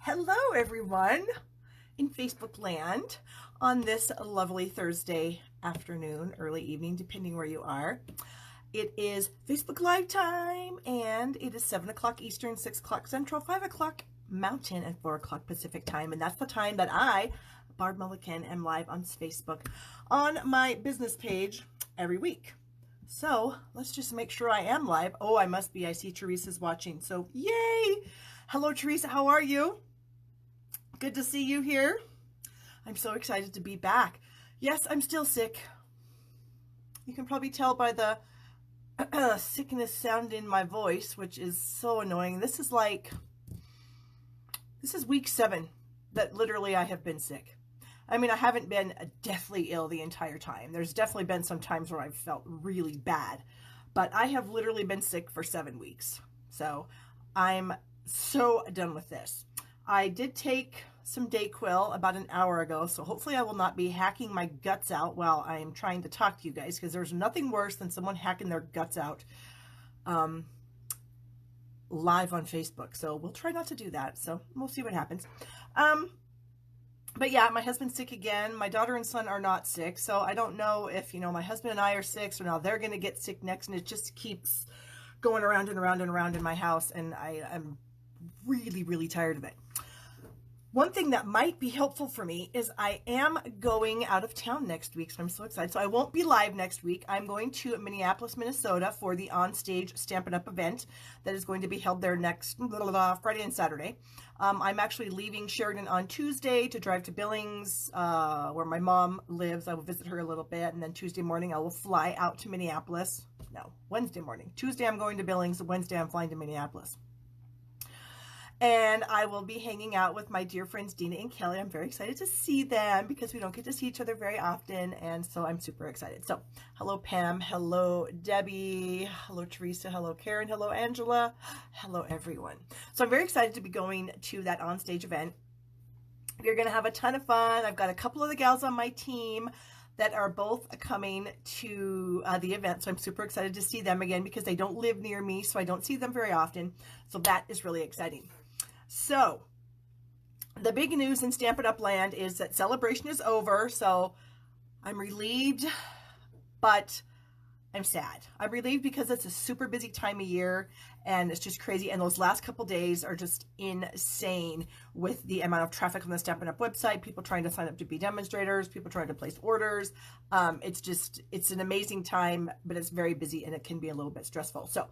Hello, everyone in Facebook land on this lovely Thursday afternoon, early evening, depending where you are. It is Facebook Live time, and it is 7 o'clock Eastern, 6 o'clock Central, 5 o'clock Mountain, and 4 o'clock Pacific time. And that's the time that I, Barb Mullican, am live on Facebook on my business page every week. So let's just make sure I am live. Oh, I must be. I see Teresa's watching. So yay! Hello, Teresa. How are you? Good to see you here. I'm so excited to be back. Yes, I'm still sick. You can probably tell by the sickness sound in my voice, which is so annoying. This is week 7 that literally I have been sick. I mean, I haven't been deathly ill the entire time. There's definitely been some times where I've felt really bad, but I have literally been sick for 7 weeks. So I'm so done with this. I did take some Dayquil about an hour ago, so hopefully I will not be hacking my guts out while I am trying to talk to you guys, because there's nothing worse than someone hacking their guts out live on Facebook. So we'll try not to do that. So we'll see what happens. But yeah, my husband's sick again. My daughter and son are not sick, so I don't know if, my husband and I are sick, so now they're going to get sick next, and it just keeps going around and around and around in my house, and I'm really, really tired of it. One thing that might be helpful for me is I am going out of town next week, so I'm so excited. So I won't be live next week. I'm going to Minneapolis, Minnesota for the On-Stage Stampin' Up! Event that is going to be held there next Friday and Saturday. I'm actually leaving Sheridan on Tuesday to drive to Billings, where my mom lives. I will visit her a little bit, and then Tuesday morning I will fly out to Minneapolis. No, Wednesday morning. Tuesday I'm going to Billings, Wednesday I'm flying to Minneapolis. And I will be hanging out with my dear friends Dina and Kelly. I'm very excited to see them because we don't get to see each other very often, and so I'm super excited. So hello Pam, hello Debbie, hello Teresa, hello Karen, hello Angela, hello everyone. So I'm very excited to be going to that on-stage event. We're going to have a ton of fun. I've got a couple of the gals on my team that are both coming to the event. So I'm super excited to see them again because they don't live near me, so I don't see them very often. So that is really exciting. So the big news in Stampin' Up! Land is that celebration is over. So I'm relieved, but I'm sad. I'm relieved because it's a super busy time of year and it's just crazy. And those last couple days are just insane with the amount of traffic on the Stampin' Up! Website, people trying to sign up to be demonstrators, people trying to place orders. It's an amazing time, but it's very busy and it can be a little bit stressful. So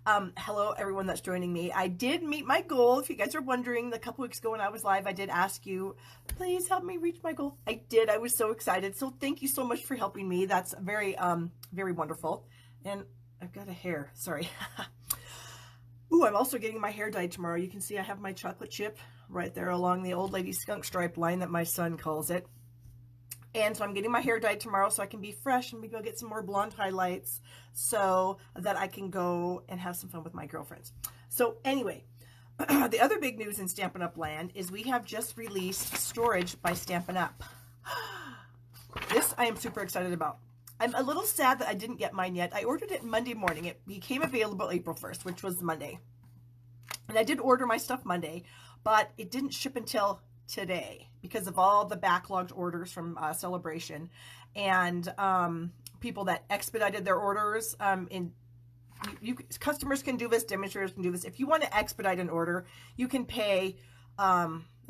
hello everyone that's joining me. I did meet my goal. If you guys are wondering, a couple weeks ago when I was live, I did ask you, please help me reach my goal. I did. I was so excited. So thank you so much for helping me. That's very, very wonderful. And I've got a hair, sorry. Ooh, I'm also getting my hair dyed tomorrow. You can see I have my chocolate chip right there along the old lady skunk stripe line that my son calls it. And so I'm getting my hair dyed tomorrow so I can be fresh and maybe I'll get some more blonde highlights so that I can go and have some fun with my girlfriends. So anyway, the other big news in Stampin' Up! Land is we have just released Storage by Stampin' Up! This I am super excited about. I'm a little sad that I didn't get mine yet. I ordered it Monday morning. It became available April 1st, which was Monday. And I did order my stuff Monday, but it didn't ship until today because of all the backlogged orders from Celebration and people that expedited their orders. Customers can do this, demonstrators can do this. If you want to expedite an order, you can pay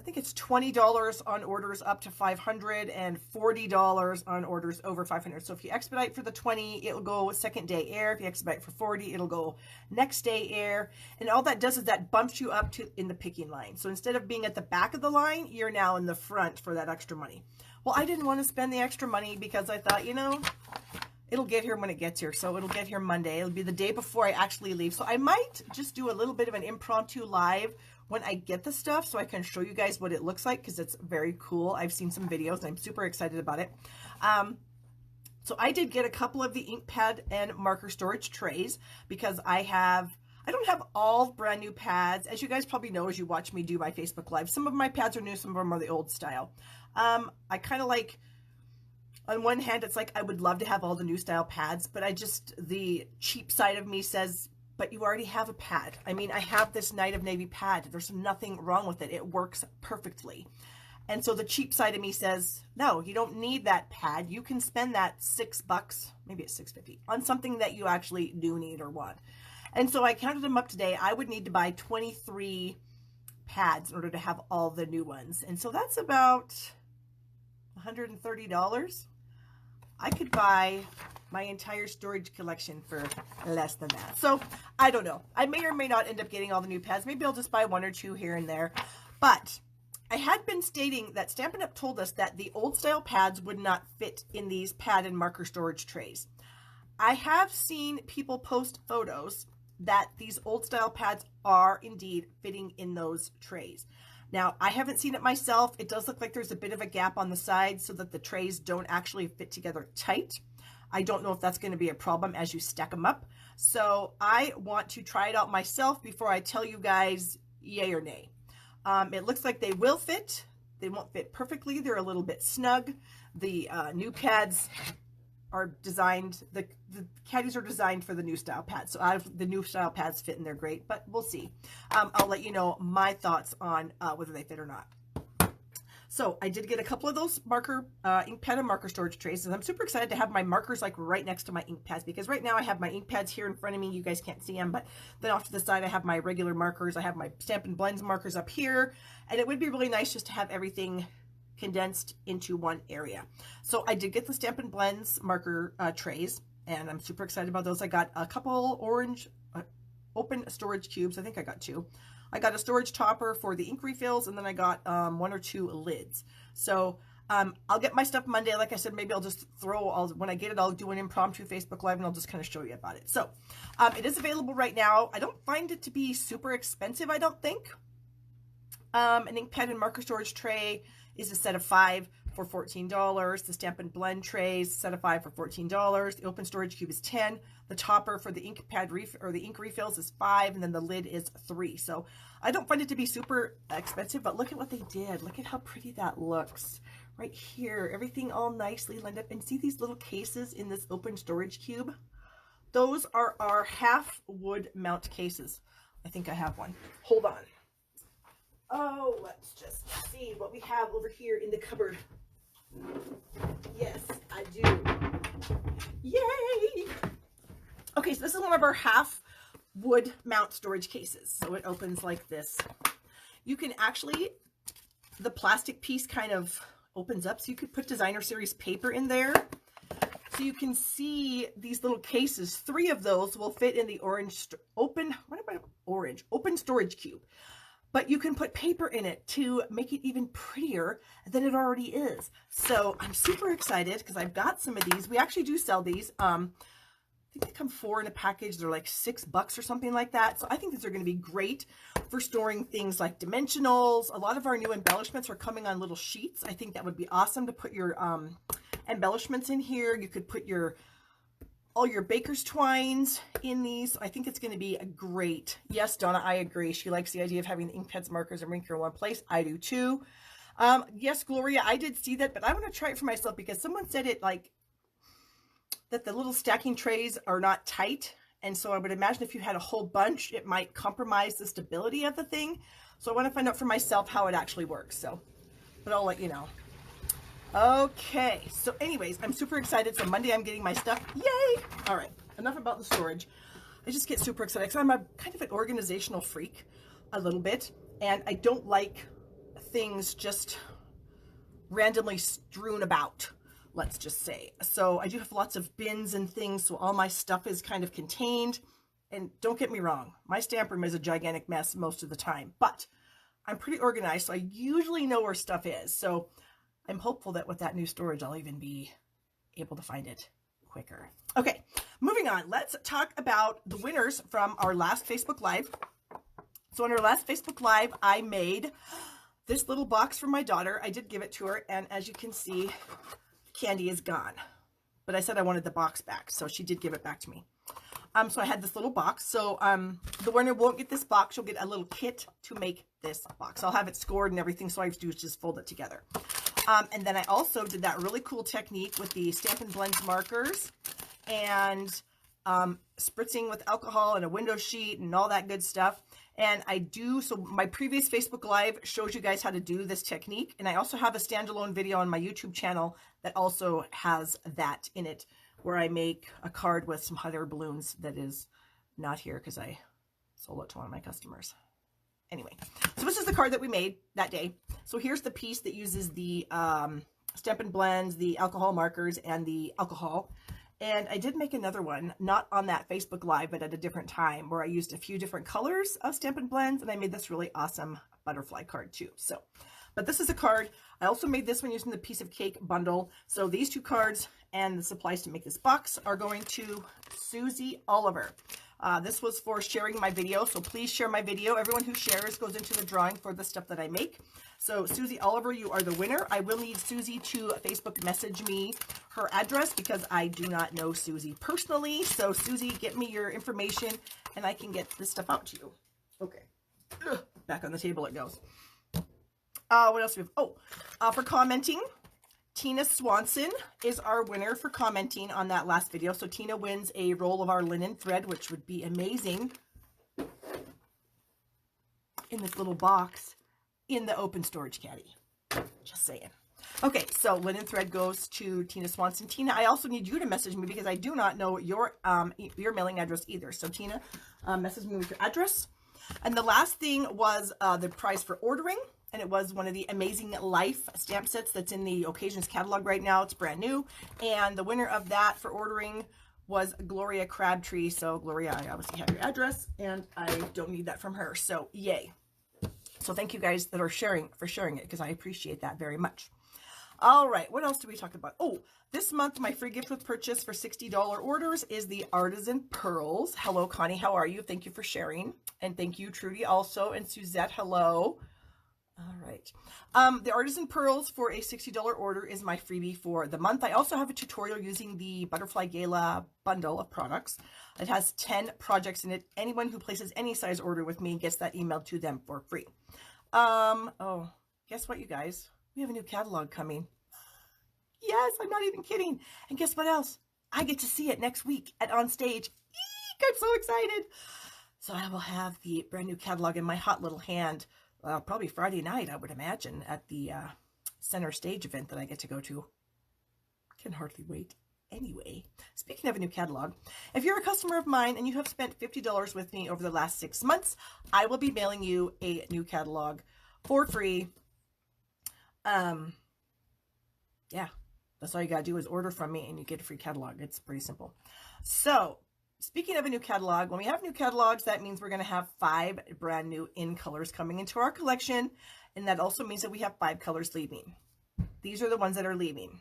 I think it's $20 on orders up to $500 and $40 on orders over $500. So if you expedite for the 20, it'll go second day air. If you expedite for 40, it'll go next day air. And all that does is that bumps you up to in the picking line. So instead of being at the back of the line, you're now in the front for that extra money. Well, I didn't want to spend the extra money because I thought, it'll get here when it gets here. So it'll get here Monday. It'll be the day before I actually leave. So I might just do a little bit of an impromptu live when I get the stuff so I can show you guys what it looks like because it's very cool. I've seen some videos and I'm super excited about it. So I did get a couple of the ink pad and marker storage trays because I don't have all brand new pads. As you guys probably know as you watch me do my Facebook Live, some of my pads are new, some of them are the old style. I kind of like, on one hand, it's like I would love to have all the new style pads, but the cheap side of me says but you already have a pad. I mean, I have this Night of Navy pad. There's nothing wrong with it. It works perfectly. And so the cheap side of me says, no, you don't need that pad. You can spend that $6, maybe it's $6.50, on something that you actually do need or want. And so I counted them up today. I would need to buy 23 pads in order to have all the new ones. And so that's about $130. I could buy my entire storage collection for less than that. So I don't know. I may or may not end up getting all the new pads. Maybe I'll just buy one or two here and there. But I had been stating that Stampin' Up! Told us that the old style pads would not fit in these pad and marker storage trays. I have seen people post photos that these old style pads are indeed fitting in those trays. Now, I haven't seen it myself. It does look like there's a bit of a gap on the side so that the trays don't actually fit together tight. I don't know if that's going to be a problem as you stack them up. So I want to try it out myself before I tell you guys yay or nay. It looks like they will fit. They won't fit perfectly. They're a little bit snug. The new pads are designed, the caddies are designed for the new style pads. So the new style pads fit and they're great, but we'll see. I'll let you know my thoughts on whether they fit or not. So I did get a couple of those marker, ink pad and marker storage trays, and I'm super excited to have my markers like right next to my ink pads, because right now I have my ink pads here in front of me. You guys can't see them, but then off to the side I have my regular markers. I have my Stampin' Blends markers up here, and it would be really nice just to have everything condensed into one area. So I did get the Stampin' Blends marker trays, and I'm super excited about those. I got a couple orange open storage cubes. I think I got two. I got a storage topper for the ink refills, and then I got 1 or 2 lids. So I'll get my stuff Monday. Like I said, maybe I'll just when I get it, I'll do an impromptu Facebook Live, and I'll just kind of show you about it. So it is available right now. I don't find it to be super expensive, I don't think. An ink pad and marker storage tray is a set of 5 for $14. The Stampin' Blend trays, set of 5 for $14. The open storage cube is $10. The topper for the ink pad or the ink refills is $5, and then the lid is $3. So I don't find it to be super expensive, but look at what they did. Look at how pretty that looks right here. Everything all nicely lined up, and see these little cases in this open storage cube? Those are our half wood mount cases. I think I have one. Hold on. Oh, let's just see what we have over here in the cupboard. Yes, I do. Yay! Okay, so this is one of our half wood mount storage cases. So it opens like this. You can actually, the plastic piece kind of opens up, so you could put designer series paper in there. So you can see these little cases. 3 of those will fit in the open storage cube. But you can put paper in it to make it even prettier than it already is. So I'm super excited because I've got some of these. We actually do sell these. I think they come 4 in a package. They're like $6 or something like that. So I think these are going to be great for storing things like dimensionals. A lot of our new embellishments are coming on little sheets. I think that would be awesome to put your embellishments in here. You could put all your baker's twines in these. I think it's going to be a great. Yes, Donna, I agree. She likes the idea of having the ink pads, markers, and inker in one place. I do too. Yes, Gloria, I did see that, but I want to try it for myself because someone said it like that the little stacking trays are not tight. And so I would imagine if you had a whole bunch, it might compromise the stability of the thing. So I want to find out for myself how it actually works. So, but I'll let you know. Okay, so anyways, I'm super excited. So Monday I'm getting my stuff. Yay! All right, enough about the storage. I just get super excited because I'm a kind of an organizational freak a little bit, and I don't like things just randomly strewn about, let's just say. So I do have lots of bins and things, so all my stuff is kind of contained. And don't get me wrong, my stamp room is a gigantic mess most of the time, but I'm pretty organized, so I usually know where stuff is. So I'm hopeful that with that new storage, I'll even be able to find it quicker. Okay, moving on. Let's talk about the winners from our last Facebook Live. So in our last Facebook Live, I made this little box for my daughter. I did give it to her, and as you can see, candy is gone. But I said I wanted the box back, so she did give it back to me. So I had this little box. So the winner won't get this box. She'll get a little kit to make this box. I'll have it scored and everything, so all I have to do is just fold it together. And then I also did that really cool technique with the Stampin' Blends markers and spritzing with alcohol and a window sheet and all that good stuff. And so my previous Facebook Live shows you guys how to do this technique. And I also have a standalone video on my YouTube channel that also has that in it, where I make a card with some hot air balloons that is not here because I sold it to one of my customers. Anyway, so this is the card that we made that day. So here's the piece that uses the Stampin' Blends, the alcohol markers, and the alcohol. And I did make another one, not on that Facebook Live, but at a different time, where I used a few different colors of Stampin' Blends, and I made this really awesome butterfly card too. So, but this is a card. I also made this one using the piece of cake bundle. So these two cards and the supplies to make this box are going to Susie Oliver. This was for sharing my video, so please share my video. Everyone who shares goes into the drawing for the stuff that I make. So Susie Oliver, you are the winner. I will need Susie to Facebook message me her address because I do not know Susie personally. So Susie, get me your information and I can get this stuff out to you. Okay. Ugh, back on the table it goes. What else do we have? Oh, for commenting, Tina Swanson is our winner for commenting on that last video. So Tina wins a roll of our linen thread, which would be amazing in this little box in the open storage caddy. Just saying. Okay, so linen thread goes to Tina Swanson. Tina, I also need you to message me because I do not know your mailing address either. So Tina, message me with your address. And the last thing was the prize for ordering. And it was one of the Amazing Life stamp sets that's in the Occasions catalog right now. It's brand new. And the winner of that for ordering was Gloria Crabtree. So Gloria, I obviously have your address and I don't need that from her. So yay. So thank you guys that are sharing it because I appreciate that very much. All right, what else do we talk about? Oh, this month my free gift with purchase for $60 orders is the Artisan Pearls. Hello, Connie, how are you? Thank you for sharing. And thank you, Trudy, also. And Suzette, hello. All right. The Artisan Pearls for a $60 order is my freebie for the month. I also have a tutorial using the Butterfly Gala bundle of products. It has 10 projects in it. Anyone who places any size order with me gets that emailed to them for free. Oh, guess what, you guys? We have a new catalog coming. Yes, I'm not even kidding. And guess what else? I get to see it next week at On Stage. Eek, I'm so excited. So I will have the brand new catalog in my hot little hand. Probably Friday night, I would imagine, at the center stage event that I get to go to. Can hardly wait. Anyway, speaking of a new catalog, if you're a customer of mine and you have spent $50 with me over the last 6 months, I will be mailing you a new catalog for free. Yeah, that's all you gotta do is order from me and you get a free catalog. It's pretty simple. So, speaking of a new catalog, when we have new catalogs, that means we're going to have 5 brand new in colors coming into our collection. And that also means that we have 5 colors leaving. These are the ones that are leaving.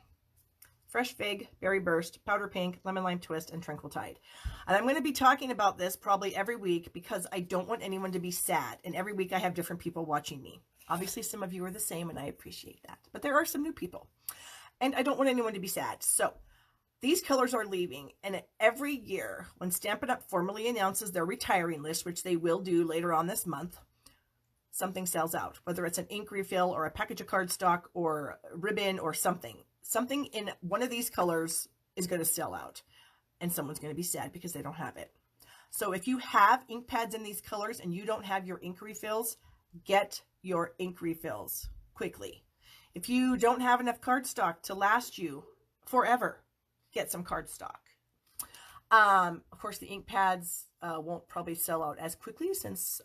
Fresh Fig, Berry Burst, Powder Pink, Lemon Lime Twist, and Tranquil Tide. And I'm going to be talking about this probably every week because I don't want anyone to be sad. And every week I have different people watching me. Obviously, some of you are the same, and I appreciate that. But there are some new people. And I don't want anyone to be sad. So, these colors are leaving, and every year when Stampin' Up! Formally announces their retiring list, which they will do later on this month, something sells out. Whether it's an ink refill or a package of cardstock or ribbon or something. Something in one of these colors is going to sell out, and someone's going to be sad because they don't have it. So if you have ink pads in these colors and you don't have your ink refills, get your ink refills quickly. If you don't have enough cardstock to last you forever, get some cardstock. Of course, the ink pads won't probably sell out as quickly since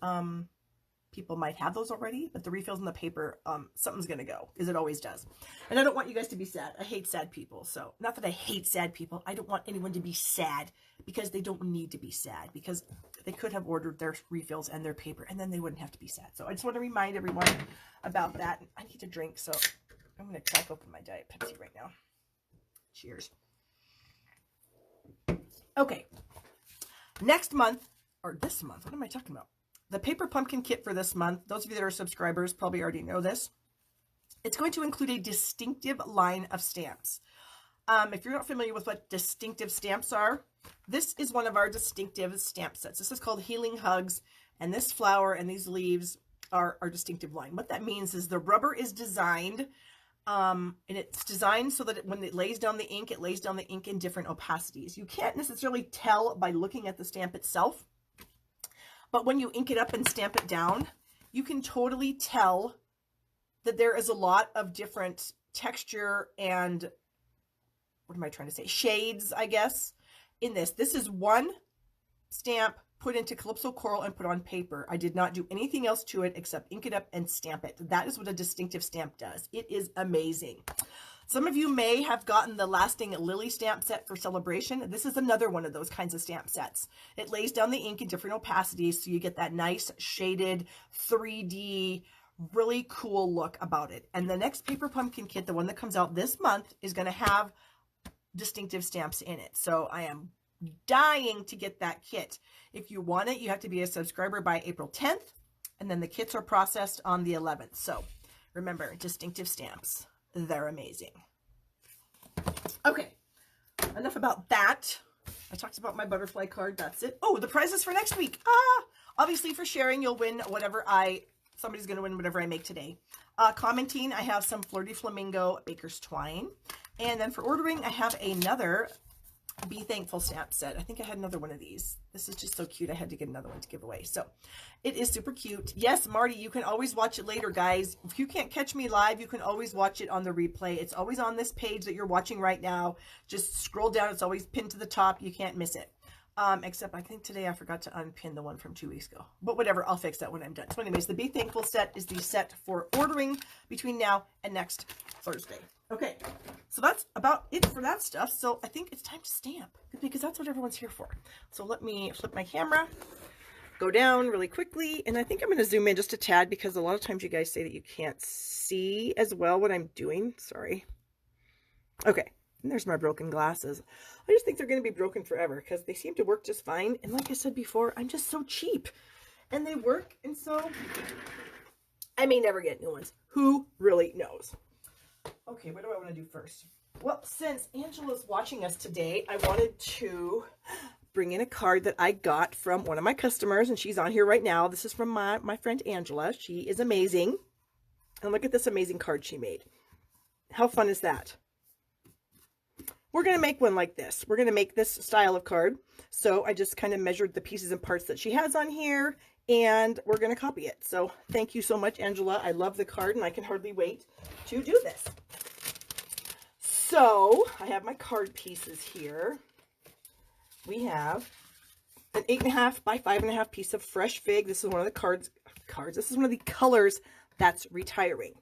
people might have those already, but the refills in the paper, something's going to go, because it always does. And I don't want you guys to be sad. I hate sad people. So, not that I hate sad people. I don't want anyone to be sad because they don't need to be sad, because they could have ordered their refills and their paper, and then they wouldn't have to be sad. So, I just want to remind everyone about that. I need to drink, so I'm going to crack open my Diet Pepsi right now. Cheers. Okay, next month, or this month, what am I talking about? The Paper Pumpkin Kit for this month, those of you that are subscribers probably already know this. It's going to include a distinctive line of stamps. If you're not familiar with what distinctive stamps are, this is one of our distinctive stamp sets. This is called Healing Hugs, and this flower and these leaves are our distinctive line. What that means is the rubber is designed And it's designed so that when it lays down the ink, it lays down the ink in different opacities. You can't necessarily tell by looking at the stamp itself, but when you ink it up and stamp it down, you can totally tell that there is a lot of different texture and, what am I trying to say, shades, I guess, in this. This is one stamp put into Calypso Coral and put on paper. I did not do anything else to it except ink it up and stamp it. That is what a distinctive stamp does. It is amazing. Some of you may have gotten the Lasting Lily stamp set for Celebration. This is another one of those kinds of stamp sets. It lays down the ink in different opacities, so you get that nice shaded 3D, really cool look about it. And the next Paper Pumpkin kit, the one that comes out this month, is going to have distinctive stamps in it. So I am dying to get that kit. If you want it, you have to be a subscriber by April 10th, and then the kits are processed on the 11th. So remember, distinctive stamps, they're amazing. Okay, enough about that. I talked about my butterfly card. That's it. Oh, the prizes for next week. Obviously for sharing, you'll win whatever somebody's going to win whatever I make today. Commenting, I have some Flirty Flamingo Baker's Twine. And then for ordering, I have another Be Thankful stamp set. I think I had another one of these. This is just so cute. I had to get another one to give away. So it is super cute. Yes, Marty, you can always watch it later, guys. If you can't catch me live, you can always watch it on the replay. It's always on this page that you're watching right now. Just scroll down. It's always pinned to the top. You can't miss it. Except I think today I forgot to unpin the one from 2 weeks ago. But whatever, I'll fix that when I'm done. So anyways, the Be Thankful set is the set for ordering between now and next Thursday. Okay, so that's about it for that stuff. So I think it's time to stamp, because that's what everyone's here for. So let me flip my camera, go down really quickly, and I think I'm going to zoom in just a tad, because a lot of times you guys say that you can't see as well what I'm doing. Sorry. Okay, and there's my broken glasses. I just think they're going to be broken forever, because they seem to work just fine. And like I said before, I'm just so cheap, and they work, and so I may never get new ones. Who really knows? Okay, what do I want to do first? Well, since Angela's watching us today, I wanted to bring in a card that I got from one of my customers, and she's on here right now. This is from my friend Angela. She is amazing. And look at this amazing card she made. How fun is that? We're going to make one like this. We're going to make this style of card. So I just kind of measured the pieces and parts that she has on here, and we're going to copy it. So thank you so much, Angela. I love the card, and I can hardly wait to do this. So I have my card pieces here. We have an 8.5 by 5.5 piece of fresh fig. This is one of the cards. This is one of the colors that's retiring.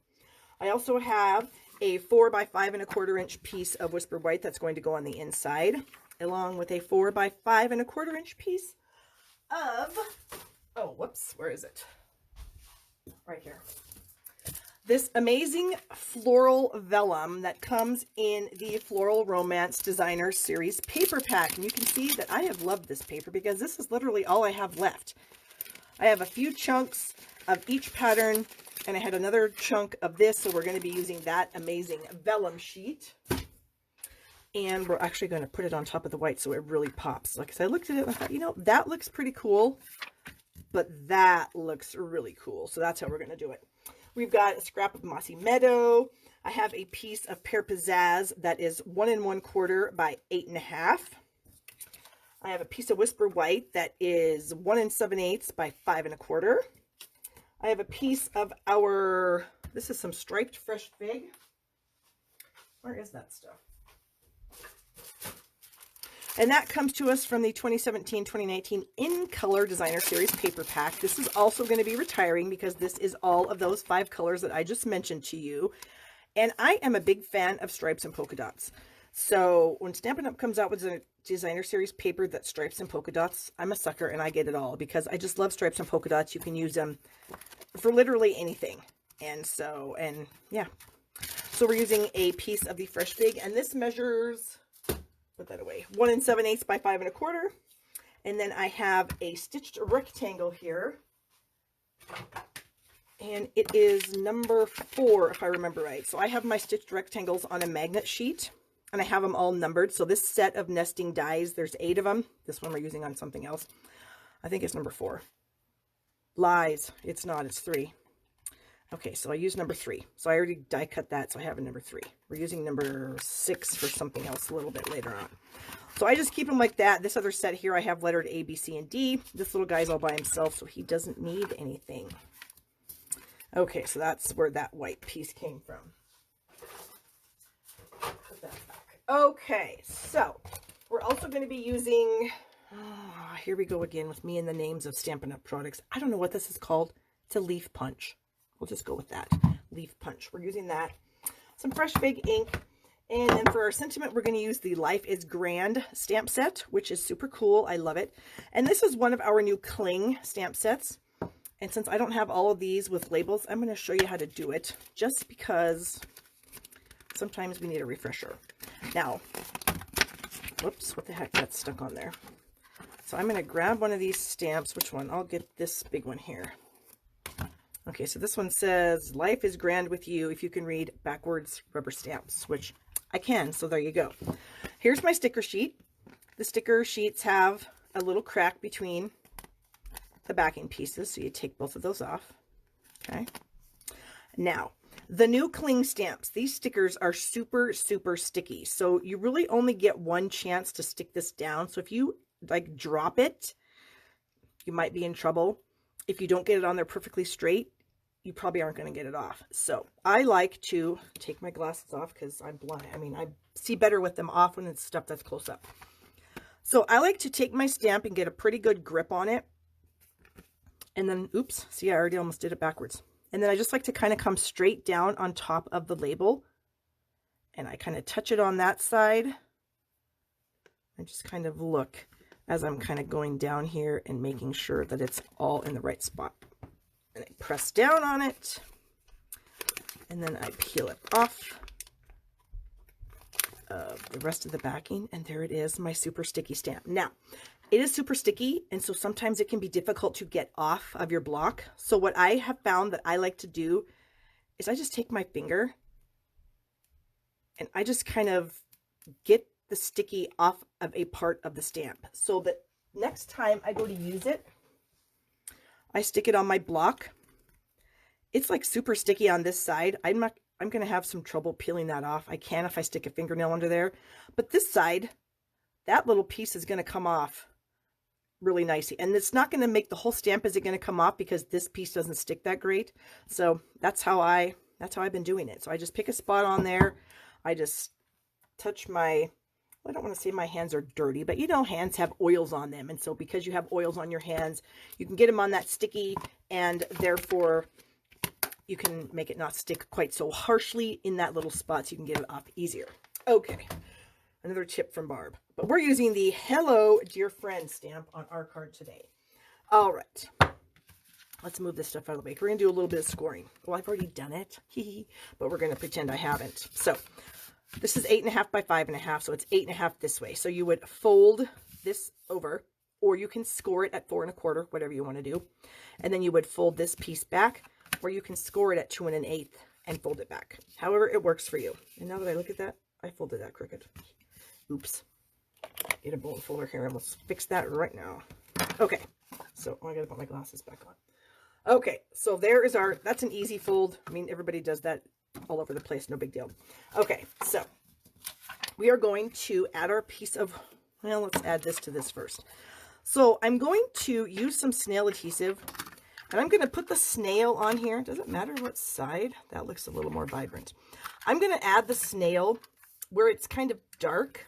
I also have a 4 by 5.25 inch piece of Whisper White that's going to go on the inside, along with a 4 by 5.25 inch piece of, oh, whoops, where is it? Right here. This amazing floral vellum that comes in the Floral Romance Designer Series paper pack. And you can see that I have loved this paper, because this is literally all I have left. I have a few chunks of each pattern, and I had another chunk of this, so we're going to be using that amazing vellum sheet. And we're actually going to put it on top of the white so it really pops. Like I said, I looked at it and I thought, you know, that looks pretty cool, but that looks really cool. So that's how we're going to do it. We've got a scrap of Mossy Meadow. I have a piece of Pear Pizzazz that is 1 1/4 by 8.5. I have a piece of Whisper White that is 1 7/8 by 5.25. I have a piece of this is some striped fresh fig. Where is that stuff? And that comes to us from the 2017-2019 In Color Designer Series paper pack. This is also going to be retiring, because this is all of those 5 colors that I just mentioned to you. And I am a big fan of stripes and polka dots. So when Stampin' Up! Comes out with a Designer Series paper that stripes and polka dots, I'm a sucker and I get it all, because I just love stripes and polka dots. You can use them for literally anything. And yeah. So we're using a piece of the fresh fig, and this measures, put that away, 1 7/8 by 5.25. And then I have a stitched rectangle here, and it is number 4, if I remember right. So I have my stitched rectangles on a magnet sheet, and I have them all numbered. So this set of nesting dies, there's 8 of them. This one we're using on something else. I think it's number 4. Lies. It's not. It's 3. Okay, so I used number 3. So I already die cut that, so I have a number 3. We're using number 6 for something else a little bit later on. So I just keep them like that. This other set here, I have lettered A, B, C, and D. This little guy's all by himself, so he doesn't need anything. Okay, so that's where that white piece came from. Put that back. Okay, so we're also going to be using, here we go again with me and the names of Stampin' Up! Products. I don't know what this is called. It's a leaf punch. We'll just go with that. Leaf punch. We're using that. Some fresh big ink. And then for our sentiment, we're going to use the Life is Grand stamp set, which is super cool. I love it. And this is one of our new cling stamp sets. And since I don't have all of these with labels, I'm going to show you how to do it, just because sometimes we need a refresher. Now, whoops, what the heck, that's stuck on there. So I'm going to grab one of these stamps. Which one? I'll get this big one here. Okay, so this one says, life is grand with you if you can read backwards rubber stamps, which I can, so there you go. Here's my sticker sheet. The sticker sheets have a little crack between the backing pieces, so you take both of those off. Okay. Now, the new cling stamps. These stickers are super, super sticky, so you really only get one chance to stick this down. So if you, like, drop it, you might be in trouble. If you don't get it on there perfectly straight, you probably aren't going to get it off. So I like to take my glasses off because I'm blind. I mean, I see better with them off when it's stuff that's close up. So I like to take my stamp and get a pretty good grip on it. And then, oops, see, I already almost did it backwards. And then I just like to kind of come straight down on top of the label. And I kind of touch it on that side. I just kind of look as I'm kind of going down here and making sure that it's all in the right spot. And I press down on it, and then I peel it off the rest of the backing, and there it is, my super sticky stamp. Now, it is super sticky, and so sometimes it can be difficult to get off of your block. So what I have found that I like to do is I just take my finger, and I just kind of get the sticky off of a part of the stamp, so that next time I go to use it, I stick it on my block. It's like super sticky on this side. I'm going to have some trouble peeling that off. I can if I stick a fingernail under there, but this side, that little piece is going to come off really nicely, and it's not going to make the whole stamp isn't going to come off because this piece doesn't stick that great. So that's how I've been doing it. So I just pick a spot on there. I just touch my, I don't want to say my hands are dirty, but you know, hands have oils on them. And so because you have oils on your hands, you can get them on that sticky, and therefore you can make it not stick quite so harshly in that little spot, so you can get it off easier. Okay, another tip from Barb. But we're using the Hello Dear Friend stamp on our card today. All right, let's move this stuff out of the way. We're going to do a little bit of scoring. Well, I've already done it, but we're going to pretend I haven't. So this is 8.5 by 5.5, so it's 8.5 this way. So you would fold this over, or you can score it at 4 1/4, whatever you want to do. And then you would fold this piece back, or you can score it at 2 1/8 and fold it back. However it works for you. And now that I look at that, I folded that crooked. Oops. Get a bone folder here, and let's fix that right now. Okay, so I gotta put my glasses back on. Okay, so there is our, that's an easy fold. I mean, everybody does that all over the place, no big deal. Okay, so we are going to add our piece of, well, let's add this to this first. So I'm going to use some snail adhesive, and I'm going to put the snail on here. Does it matter what side? That looks a little more vibrant. I'm going to add the snail where it's kind of dark,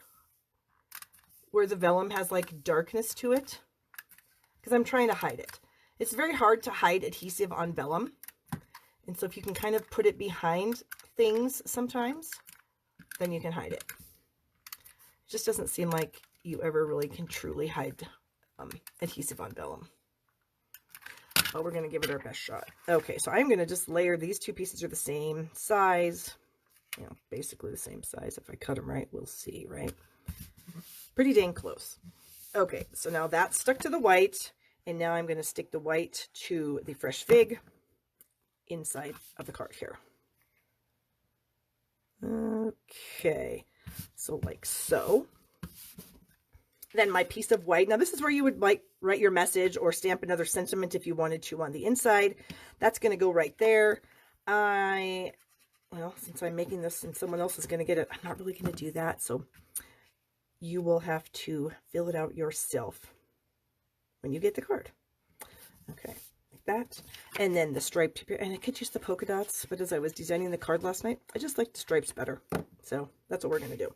where the vellum has like darkness to it, because I'm trying to hide it. It's very hard to hide adhesive on vellum. And so if you can kind of put it behind things sometimes, then you can hide it. It just doesn't seem like you ever really can truly hide adhesive on vellum. But we're going to give it our best shot. Okay, so I'm going to just layer, these two pieces are the same size. You know, basically the same size. If I cut them right, we'll see, right? Pretty dang close. Okay, so now that's stuck to the white. And now I'm going to stick the white to the fresh fig inside of the card here. Okay, so like so. Then my piece of white. Now this is where you would like write your message or stamp another sentiment if you wanted to on the inside. That's going to go right there. well, since I'm making this and someone else is going to get it, I'm not really going to do that. So you will have to fill it out yourself when you get the card. Okay, like that. And then the striped, and I could use the polka dots, but as I was designing the card last night, I just like the stripes better. So that's what we're going to do.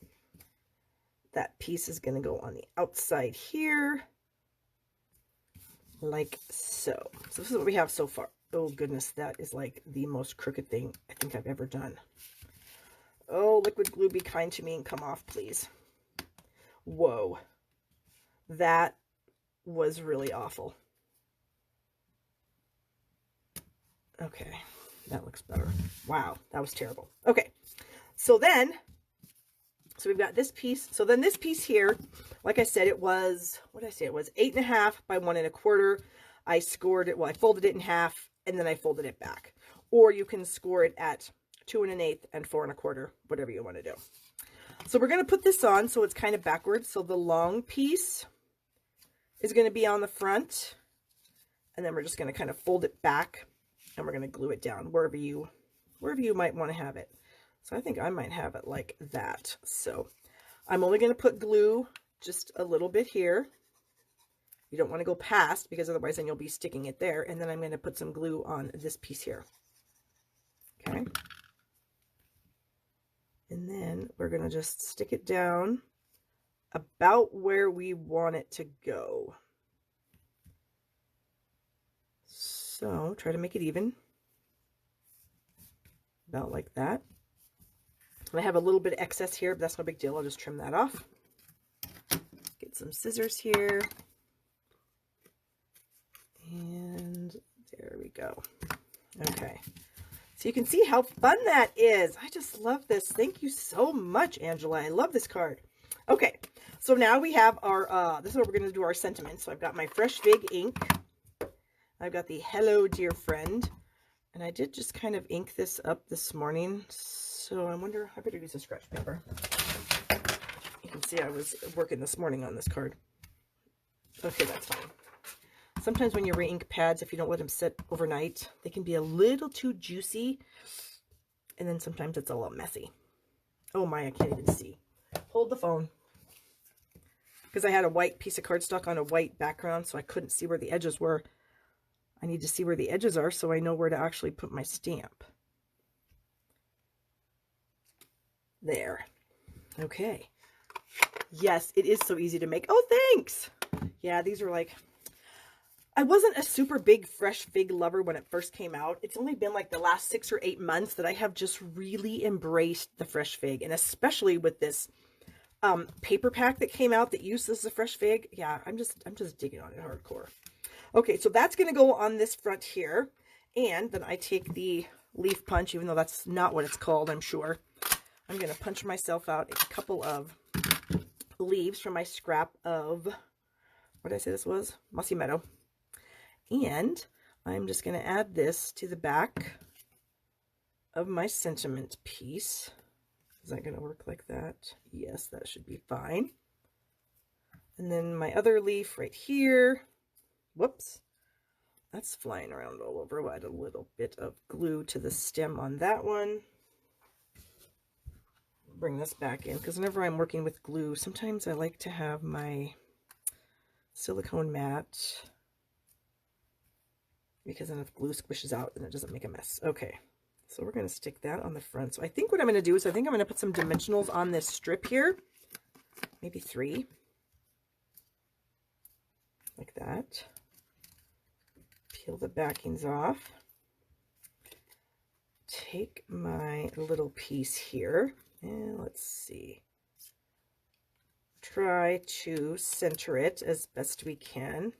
That piece is going to go on the outside here, like so. So this is what we have so far. Oh goodness, that is like the most crooked thing I think I've ever done. Oh, liquid glue, be kind to me and come off, please. Whoa. That was really awful. Okay, that looks better. Wow, that was terrible. Okay, so we've got this piece. So then this piece here, like I said, it was, what did I say? It was 8.5 by 1 1/4. I scored it, well, I folded it in half and then I folded it back. Or you can score it at 2 1/8 and 4 1/4, whatever you want to do. So we're going to put this on so it's kind of backwards. So the long piece is going to be on the front, and then we're just going to kind of fold it back and we're going to glue it down wherever you might want to have it. So I think I might have it like that. So I'm only going to put glue just a little bit here. You don't want to go past, because otherwise then you'll be sticking it there. And then I'm going to put some glue on this piece here. Okay. And then we're going to just stick it down about where we want it to go. So try to make it even. About like that. I have a little bit of excess here, but that's no big deal. I'll just trim that off. Get some scissors here. And there we go. Okay. So you can see how fun that is. I just love this. Thank you so much, Angela. I love this card. Okay. So now we have our, this is where we're going to do our sentiments. So I've got my Fresh Fig ink. I've got the Hello Dear Friend. And I did just kind of ink this up this morning. So I wonder, I better use a scratch paper. You can see I was working this morning on this card. Okay, that's fine. Sometimes when you re-ink pads, if you don't let them sit overnight, they can be a little too juicy. And then sometimes it's a little messy. Oh my, I can't even see. Hold the phone. Because I had a white piece of cardstock on a white background, so I couldn't see where the edges were. I need to see where the edges are so I know where to actually put my stamp. There. Okay. Yes, it is so easy to make. Oh, thanks! Yeah, these are like... I wasn't a super big Fresh Fig lover when it first came out. It's only been like the last 6 or 8 months that I have just really embraced the Fresh Fig. And especially with this paper pack that came out that uses the Fresh Fig. Yeah, I'm just digging on it hardcore. Okay, so that's going to go on this front here. And then I take the leaf punch, even though that's not what it's called, I'm sure. I'm going to punch myself out a couple of leaves from my scrap of, what did I say this was? Mossy Meadow. And I'm just going to add this to the back of my sentiment piece. Is that going to work like that? Yes, that should be fine. And then my other leaf right here. Whoops. That's flying around all over. We'll add a little bit of glue to the stem on that one. Bring this back in, because whenever I'm working with glue, sometimes I like to have my silicone mat, because then if glue squishes out, then it doesn't make a mess. Okay, so we're going to stick that on the front. So I think what I'm going to do is I think I'm going to put some dimensionals on this strip here. Maybe 3. Like that. Peel the backings off. Take my little piece here. And let's see. Try to center it as best we can.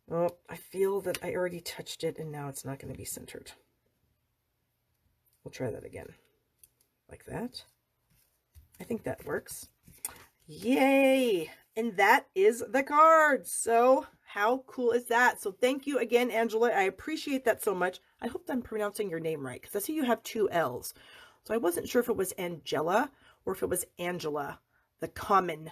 Oh, I feel that I already touched it and now it's not going to be centered. We'll try that again. Like that. I think that works. Yay! And that is the card. So how cool is that? So thank you again, Angela. I appreciate that so much. I hope I'm pronouncing your name right, because I see you have 2 L's. So I wasn't sure if it was Angela or if it was Angela, the common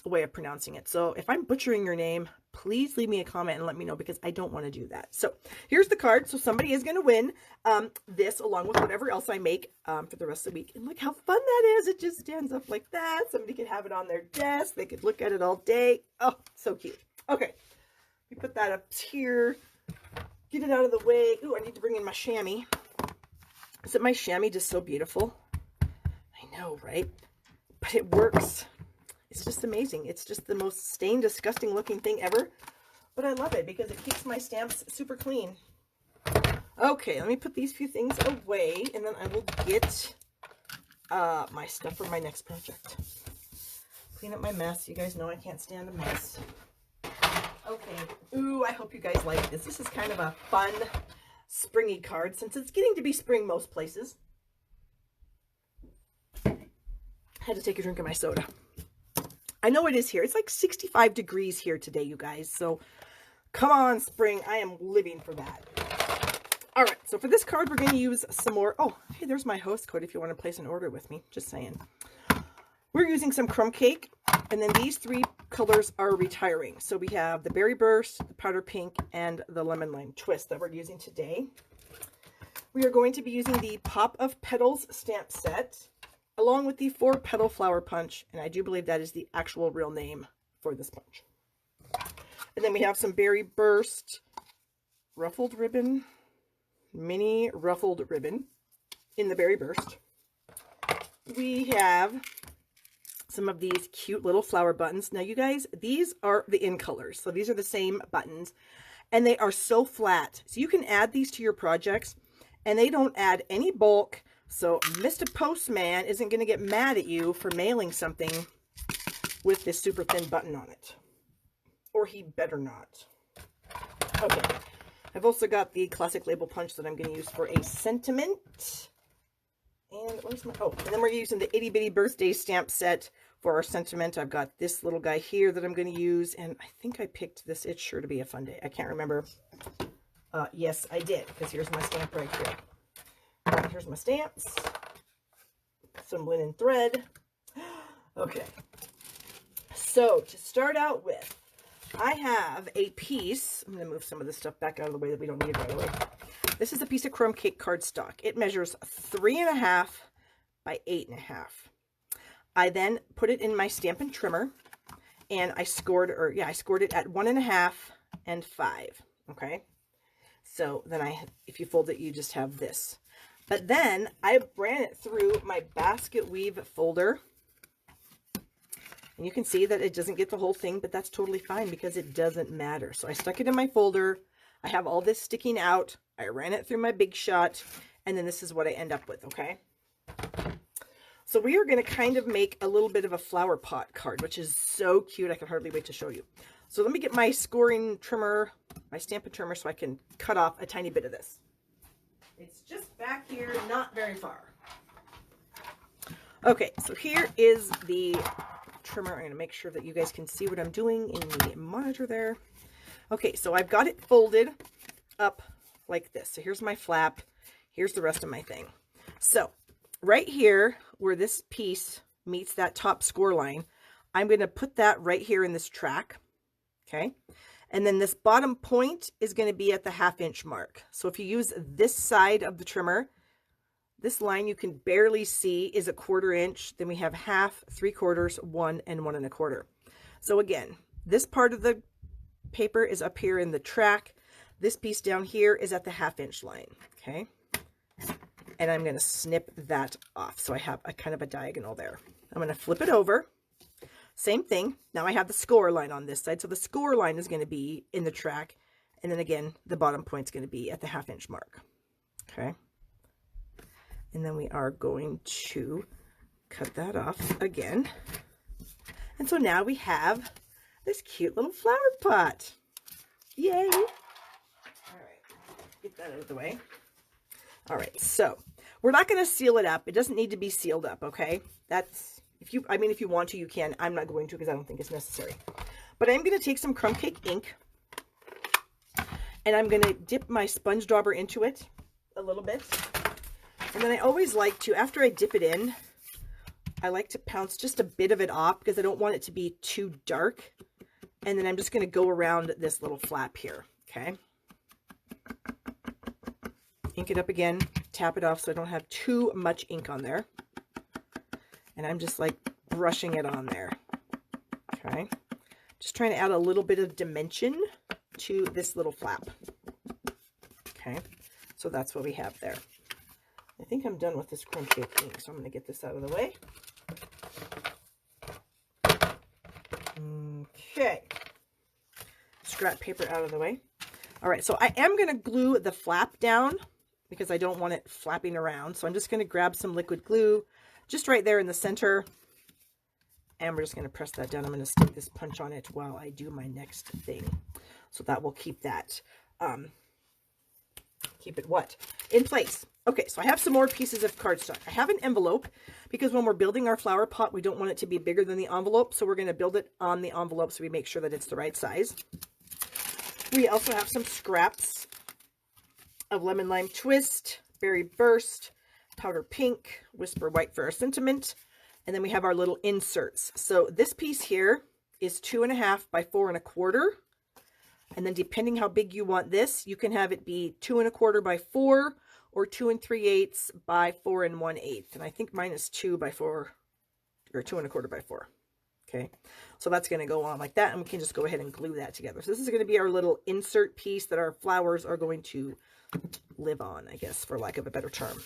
way of pronouncing it. So if I'm butchering your name, please leave me a comment and let me know, because I don't want to do that. So here's the card. So somebody is going to win this along with whatever else I make for the rest of the week. And look how fun that is. It just stands up like that. Somebody could have it on their desk. They could look at it all day. Oh, so cute. Okay. We put that up here. Get it out of the way. Ooh, I need to bring in my chamois. Isn't my chamois just so beautiful? I know, right? But it works. It's just amazing. It's just the most stained, disgusting looking thing ever. But I love it because it keeps my stamps super clean. Okay, let me put these few things away, and then I will get my stuff for my next project. Clean up my mess. You guys know I can't stand a mess. Okay. Ooh, I hope you guys like this. This is kind of a fun, springy card since it's getting to be spring most places. I had to take a drink of my soda. I know it is here. It's like 65 degrees here today, you guys. So come on, spring. I am living for that. All right. So for this card, we're going to use some more. Oh, hey, there's my host code if you want to place an order with me. Just saying. We're using some crumb cake. And then these three colors are retiring. So we have the Berry Burst, the Powder Pink, and the Lemon Lime Twist that we're using today. We are going to be using the Pop of Petals stamp set, along with the 4-Petal Flower Punch, and I do believe that is the actual real name for this punch. And then we have some Berry Burst ruffled ribbon, mini ruffled ribbon in the Berry Burst. We have some of these cute little flower buttons. Now, you guys, these are the in colors, so these are the same buttons, and they are so flat. So you can add these to your projects, and they don't add any bulk. So Mr. Postman isn't going to get mad at you for mailing something with this super thin button on it. Or he better not. Okay. I've also got the classic label punch that I'm going to use for a sentiment. And where's my... Oh, and then we're using the Itty Bitty Birthday stamp set for our sentiment. I've got this little guy here that I'm going to use. And I think I picked this. It's sure to be a fun day. I can't remember. Yes, I did. Because here's my stamp right here. Here's my stamps. Some linen thread. Okay. So, to start out with, I have a piece. I'm going to move some of this stuff back out of the way that we don't need it right away. This is a piece of crumb cake cardstock. It measures 3.5 by 8.5. I then put it in my Stampin' Trimmer, and I scored it at 1.5 and 5. Okay. So then if you fold it, you just have this. But then I ran it through my basket weave folder. And you can see that it doesn't get the whole thing, but that's totally fine because it doesn't matter. So I stuck it in my folder. I have all this sticking out. I ran it through my Big Shot, and then this is what I end up with, okay? So we are going to kind of make a little bit of a flower pot card, which is so cute. I can hardly wait to show you. So let me get my scoring trimmer, my Stampin' Trimmer, so I can cut off a tiny bit of this. It's just back here, not very far. Okay, so here is the trimmer. I'm going to make sure that you guys can see what I'm doing in the monitor there. Okay, so I've got it folded up like this. So here's my flap. Here's the rest of my thing. So right here where this piece meets that top score line, I'm going to put that right here in this track. Okay. And then this bottom point is going to be at the 1/2 inch mark. So if you use this side of the trimmer, this line you can barely see is 1/4 inch. Then we have 1/2, 3/4, 1, and 1 1/4. So again, this part of the paper is up here in the track. This piece down here is at the 1/2 inch line. Okay. And I'm going to snip that off. So I have a kind of a diagonal there. I'm going to flip it over. Same thing. Now I have the score line on this side. So the score line is going to be in the track. And then again, the bottom point is going to be at the 1/2 inch mark. Okay. And then we are going to cut that off again. And so now we have this cute little flower pot. Yay. All right. Get that out of the way. All right. So we're not going to seal it up. It doesn't need to be sealed up. Okay. That's, if you want to, you can. I'm not going to because I don't think it's necessary. But I'm going to take some crumb cake ink and I'm going to dip my sponge dauber into it a little bit. And then I always like to, after I dip it in, I like to pounce just a bit of it off because I don't want it to be too dark. And then I'm just going to go around this little flap here. Okay. Ink it up again, tap it off so I don't have too much ink on there. And I'm just like brushing it on there. Okay. Just trying to add a little bit of dimension to this little flap. Okay. So that's what we have there. I think I'm done with this crumb shaped ink, so I'm going to get this out of the way. Okay. Scrap paper out of the way. All right, so I am going to glue the flap down because I don't want it flapping around. So I'm just going to grab some liquid glue just right there in the center. And we're just going to press that down. I'm going to stick this punch on it while I do my next thing. So that will keep that, keep it what? In place. Okay, so I have some more pieces of cardstock. I have an envelope because when we're building our flower pot, we don't want it to be bigger than the envelope. So we're going to build it on the envelope so we make sure that it's the right size. We also have some scraps of Lemon Lime Twist, Berry Burst, Powder Pink, Whisper White for our sentiment. And then we have our little inserts. So this piece here is 2.5 by 4 1/4. And then depending how big you want this, you can have it be 2 1/4 by 4 or 2 3/8 by 4 1/8. And I think mine is 2 by 4 or 2 1/4 by 4. Okay, so that's going to go on like that, and we can just go ahead and glue that together. So this is going to be our little insert piece that our flowers are going to live on, I guess, for lack of a better term.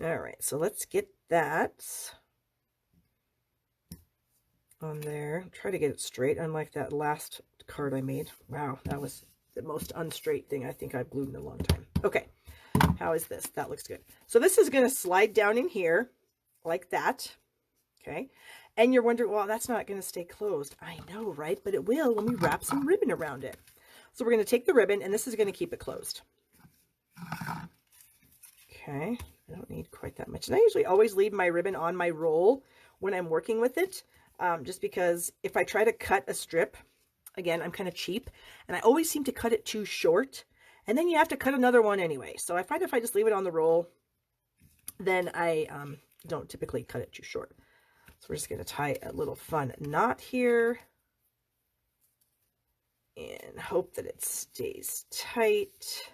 All right, so let's get that on there. Try to get it straight, unlike that last card I made. Wow, that was the most unstraight thing I think I've glued in a long time. Okay, how is this? That looks good. So this is going to slide down in here like that. Okay, and you're wondering, well, that's not going to stay closed. I know, right? But it will when we wrap some ribbon around it. So we're going to take the ribbon, and this is going to keep it closed. Okay, I don't need quite that much. And I usually always leave my ribbon on my roll when I'm working with it, just because if I try to cut a strip, again, I'm kind of cheap, and I always seem to cut it too short, and then you have to cut another one anyway. So I find if I just leave it on the roll, then I don't typically cut it too short. So we're just going to tie a little fun knot here and hope that it stays tight.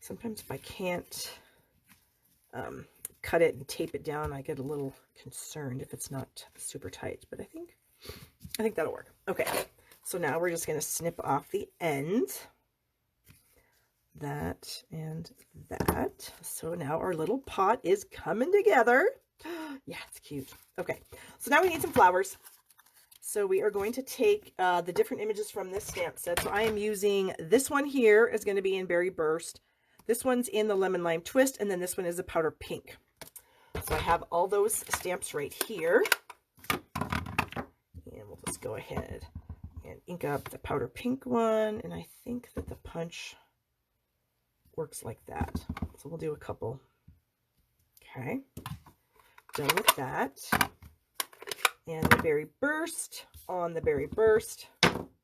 Sometimes if I can't cut it and tape it down, I get a little concerned if it's not super tight, but I think that'll work. Okay, so now we're just going to snip off the end. That and that. So now our little pot is coming together. Yeah, it's cute. Okay, so now we need some flowers. So we are going to take the different images from this stamp set. So I am using this one here is going to be in Berry Burst. This one's in the Lemon Lime Twist, and then this one is a Powder Pink. So I have all those stamps right here. And we'll just go ahead and ink up the Powder Pink one. And I think that the punch works like that. So we'll do a couple. Okay, done with that. And the Berry Burst on the Berry Burst.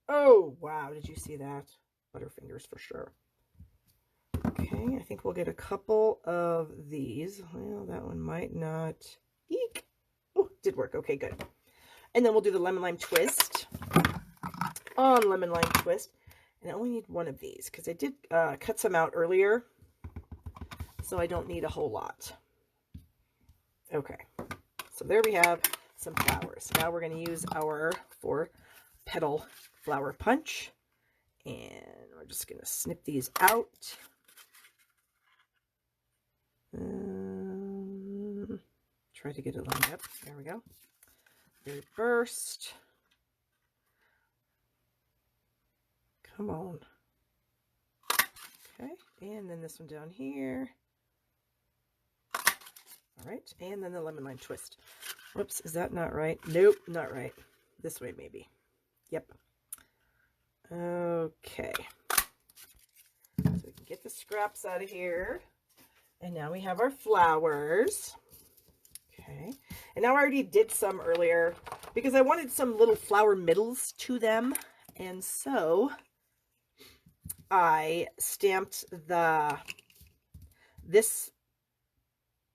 Oh, wow, did you see that? Butterfingers for sure. Okay, I think we'll get a couple of these. Well, that one might not. Eek! Oh, did work. Okay, good. And then we'll do the Lemon Lime Twist on Lemon Lime Twist. And I only need one of these because I did cut some out earlier, so I don't need a whole lot. Okay, so there we have some flowers. Now we're going to use our 4-petal flower punch, and we're just going to snip these out. Try to get it lined up. There we go. Berry Burst. Come on. Okay, and then this one down here. All right, and then the Lemon Lime Twist. Whoops, is that not right? Nope, not right. This way, maybe. Yep. Okay. So we can get the scraps out of here. And now we have our flowers. Okay. And now I already did some earlier because I wanted some little flower middles to them. And so I stamped this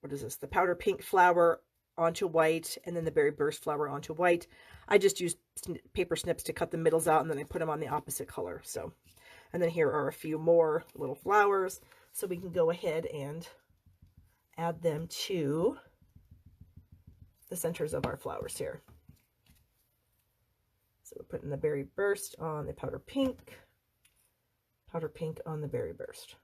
what is this? The powder pink flower onto white, and then the berry burst flower onto white. I just used paper snips to cut the middles out, and then I put them on the opposite color. So, and then here are a few more little flowers, so we can go ahead and add them to the centers of our flowers here. So we're putting the berry burst on the powder pink on the berry burst.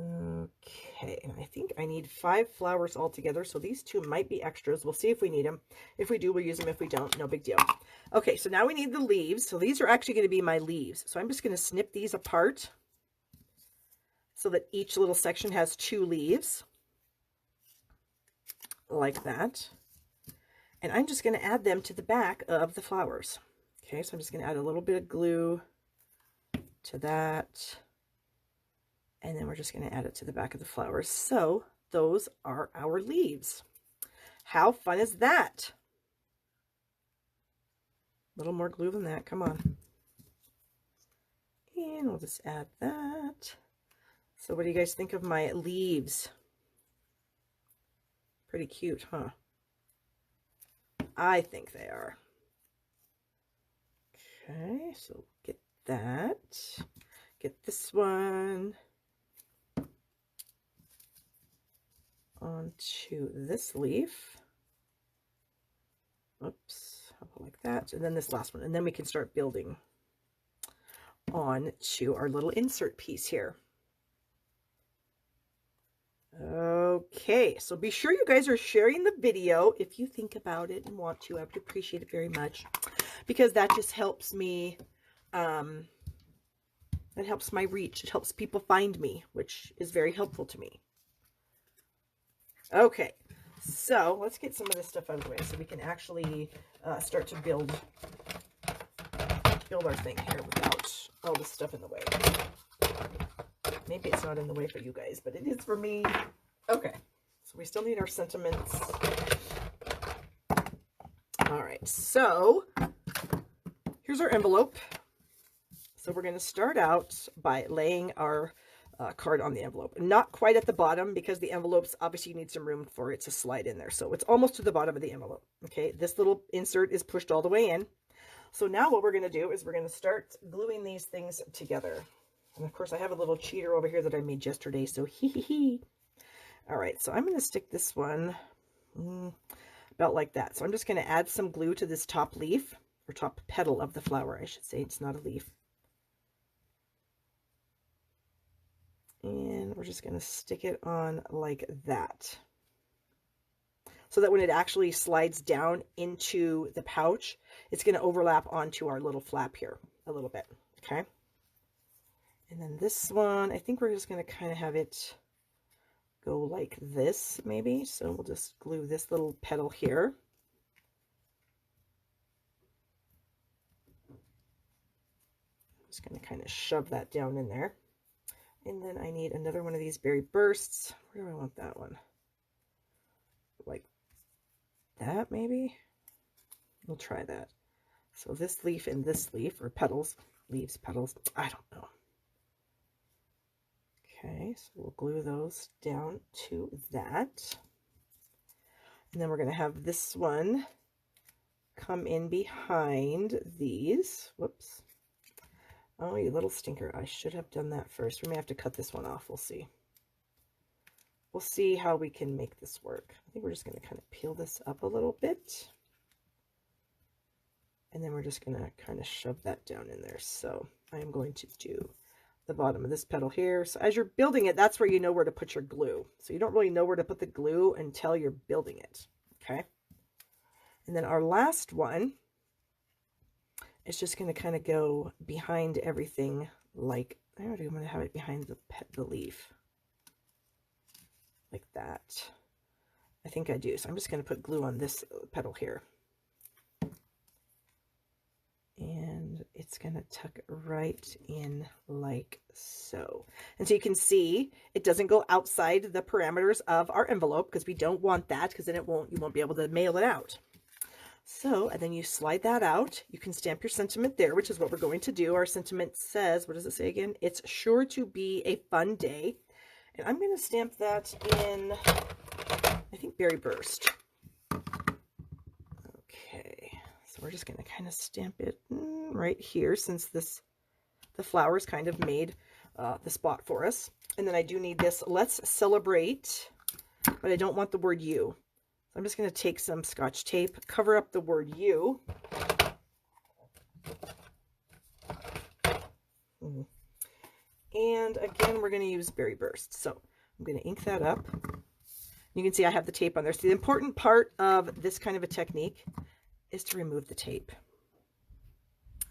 Okay, and I think I need 5 flowers altogether, so these 2 might be extras. We'll see if we need them. If we do, we'll use them. If we don't, no big deal. Okay, so now we need the leaves. So these are actually going to be my leaves. So I'm just going to snip these apart so that each little section has 2 leaves, like that. And I'm just going to add them to the back of the flowers. Okay, so I'm just going to add a little bit of glue to that. And then we're just going to add it to the back of the flowers. So those are our leaves. How fun is that? A little more glue than that. Come on. And we'll just add that. So what do you guys think of my leaves? Pretty cute, huh? I think they are. Okay, so get that. Get this one onto this leaf. Oops, how about like that? And then this last one. And then we can start building on to our little insert piece here. Okay, so be sure you guys are sharing the video if you think about it and want to. I would appreciate it very much, because that just helps me, it helps my reach. It helps people find me, which is very helpful to me. Okay, so let's get some of this stuff out of the way so we can actually start to build our thing here without all this stuff in the way. Maybe it's not in the way for you guys, but it is for me. Okay, so we still need our sentiments. All right, so here's our envelope. So we're going to start out by laying our card on the envelope. Not quite at the bottom, because the envelopes, obviously you need some room for it to slide in there. So it's almost to the bottom of the envelope. Okay, this little insert is pushed all the way in. So now what we're going to do is we're going to start gluing these things together. And of course I have a little cheater over here that I made yesterday, so hee hee hee. All right, so I'm going to stick this one about like that. So I'm just going to add some glue to this top leaf, or top petal of the flower, I should say. It's not a leaf. And we're just going to stick it on like that, so that when it actually slides down into the pouch, it's going to overlap onto our little flap here a little bit. Okay. And then this one, I think we're just going to kind of have it go like this, maybe. So we'll just glue this little petal here. I'm just going to kind of shove that down in there. And then I need another one of these berry bursts. Where do I want that one? Like that, maybe? We'll try that. So this leaf and this leaf, or petals, leaves, petals, I don't know. Okay, so we'll glue those down to that. And then we're going to have this one come in behind these. Whoops. Oh, you little stinker. I should have done that first. We may have to cut this one off. We'll see. We'll see how we can make this work. I think we're just going to kind of peel this up a little bit. And then we're just going to kind of shove that down in there. So I am going to do the bottom of this petal here. So as you're building it, that's where you know where to put your glue. So you don't really know where to put the glue until you're building it. Okay. And then our last one, it's just going to kind of go behind everything, like, I'm going to have it behind the leaf, like that. I think I do. So I'm just going to put glue on this petal here. And it's going to tuck right in like so. And so you can see it doesn't go outside the parameters of our envelope, because we don't want that, because then you won't be able to mail it out. So, and then you slide that out. You can stamp your sentiment there, which is what we're going to do. Our sentiment says, what does it say again? It's sure to be a fun day. And I'm going to stamp that in, I think, Berry Burst. Okay, so we're just going to kind of stamp it right here, since the flowers kind of made the spot for us. And then I do need this Let's Celebrate, but I don't want the word you. So I'm just going to take some Scotch tape, cover up the word you. And again, we're going to use Berry Burst. So I'm going to ink that up. You can see I have the tape on there. So the important part of this kind of a technique is to remove the tape.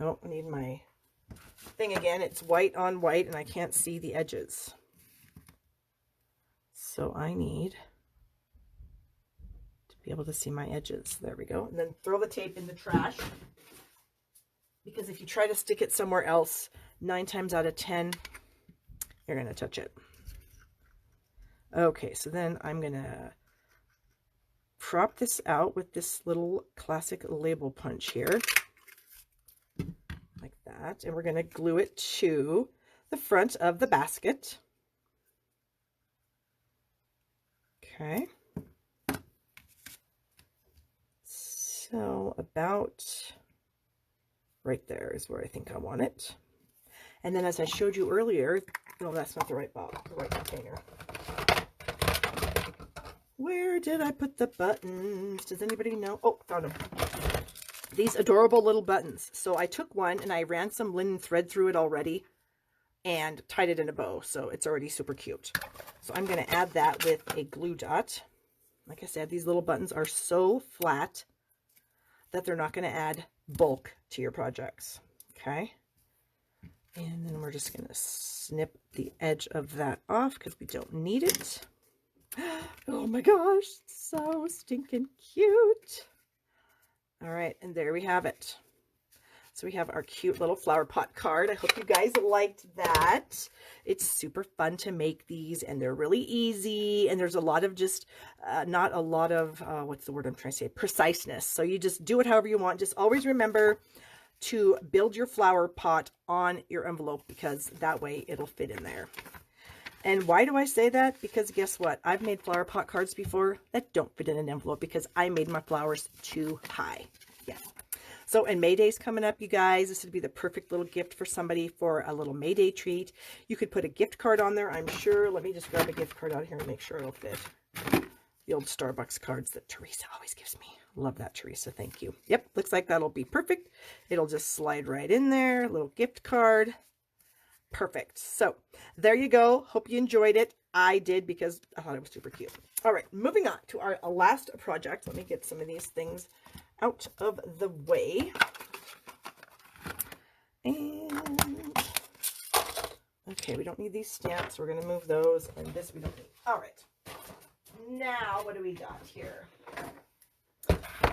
Oh, I need my thing again. It's white on white and I can't see the edges. So I need to be able to see my edges. There we go. And then throw the tape in the trash, because if you try to stick it somewhere else, 9 times out of 10, you're going to touch it. Okay, so then I'm going to prop this out with this little classic label punch here, like that. And we're going to glue it to the front of the basket. Okay. So about right there is where I think I want it. And then, as I showed you earlier, no, that's not the right box, the right container. Where did I put the buttons? Does anybody know? Oh, found them. These adorable little buttons. So I took one and I ran some linen thread through it already and tied it in a bow. So it's already super cute. So I'm going to add that with a glue dot. Like I said, these little buttons are so flat that they're not going to add bulk to your projects. Okay. And then we're just going to snip the edge of that off because we don't need it. Oh my gosh, so stinking cute. All right, and there we have it. So we have our cute little flower pot card. I hope you guys liked that. It's super fun to make these, and they're really easy, and there's a lot of just, not a lot of, what's the word I'm trying to say, preciseness. So you just do it however you want. Just always remember to build your flower pot on your envelope, because that way it'll fit in there. And why do I say that? Because guess what? I've made flower pot cards before that don't fit in an envelope because I made my flowers too high. Yes. So, and May Day's coming up, you guys. This would be the perfect little gift for somebody for a little May Day treat. You could put a gift card on there, I'm sure. Let me just grab a gift card out here and make sure it'll fit. The old Starbucks cards that Teresa always gives me. Love that, Teresa. Thank you. Yep, looks like that'll be perfect. It'll just slide right in there. Little gift card. Perfect. So there you go. Hope you enjoyed it. I did, because I thought it was super cute. All right, moving on to our last project. Let me get some of these things out of the way. And okay, we don't need these stamps. We're going to move those, and this we don't need. All right. Now, what do we got here?